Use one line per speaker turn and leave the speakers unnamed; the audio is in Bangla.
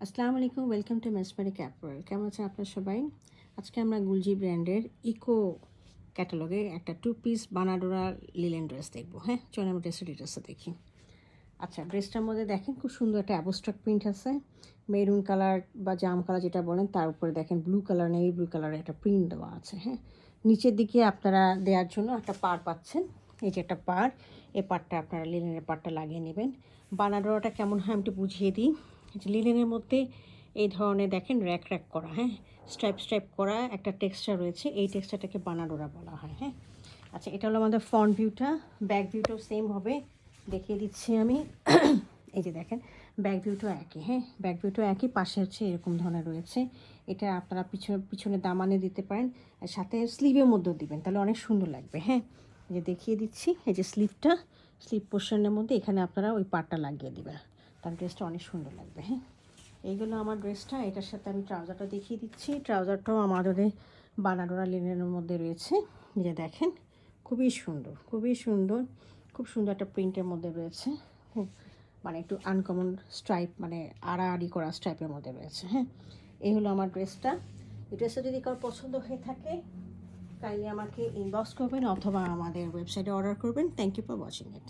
আসসালামু আলাইকুম, ওয়েলকাম টু মেসমেরিক অ্যাপারেল। কেমন আছেন আপনারা সবাই? আজকে আমরা গুলজি ব্র্যান্ডের ইকো ক্যাটালগে একটা 2 পিস বানাডোরা লিলেন ড্রেস দেখবো। হ্যাঁ, চলুন আমরা ড্রেসের ডিটেলসটা দেখি। আচ্ছা, ড্রেসটার মধ্যে দেখেন খুব সুন্দর একটা অ্যাবস্ট্রাক্ট প্রিন্ট আছে। মেরুন কালার বা জাম কালার যেটা বলেন, তার উপরে দেখেন ব্লু কালার, নেভি ব্লু কালারের একটা প্রিন্ট দেওয়া আছে। হ্যাঁ, নিচের দিকে আপনারা দেওয়ার জন্য একটা পাড় পাচ্ছেন। এই যে একটা পাড়, এই পাড়টা আপনারা লিলেনের পাড়টা লাগিয়ে নেবেন। বানাডোরাটা কেমন হয় আমি একটু বুঝিয়ে দিই। যে লিলেনের মধ্যে এই ধরনের দেখেন র্যাক র্যাক করা, হ্যাঁ, স্ট্রাইপ স্ট্রাইপ করা একটা টেক্সচার রয়েছে। এই টেক্সচারটাকে বানাডোরা বলা হয়। হ্যাঁ, আচ্ছা, এটা হলো আমাদের ফ্রন্ট ভিউটা। ব্যাক ভিউটাও সেম হবে, দেখিয়ে দিচ্ছি আমি। এই যে দেখেন, ব্যাক ভিউটাও একই। হ্যাঁ, ব্যাক ভিউটাও একই, পাশে হচ্ছে এরকম ধরনের রয়েছে। এটা আপনারা পিছনে দামানে দিতে পারেন, আর সাথে স্লিভের মধ্যেও দিবেন, তাহলে অনেক সুন্দর লাগবে। হ্যাঁ, এই যে দেখিয়ে দিচ্ছি, এই যে স্লিভ পোর্শনের মধ্যে এখানে আপনারা ওই পাটটা লাগিয়ে দিবেন, তাহলে ড্রেসটা অনেক সুন্দর লাগবে। হ্যাঁ, এইগুলো আমার ড্রেসটা। এটার সাথে আমি ট্রাউজারটা দেখিয়ে দিচ্ছি। ট্রাউজারটাও আমাদের বানাডোরা লিনেনের মধ্যে রয়েছে। যে দেখেন, খুবই সুন্দর, খুবই সুন্দর, খুব সুন্দর একটা প্রিন্টের মধ্যে রয়েছে। খুব মানে একটু আনকমন স্ট্রাইপ, মানে আড়াআড়ি করা স্ট্রাইপের মধ্যে রয়েছে। হ্যাঁ, এই হলো আমার ড্রেসটা। এই ড্রেসটা যদি কারোর পছন্দ হয়ে থাকে, কাইন্ডলি আমাকে ইনবক্স করবেন অথবা আমাদের ওয়েবসাইটে অর্ডার করবেন। Thank you for watching it.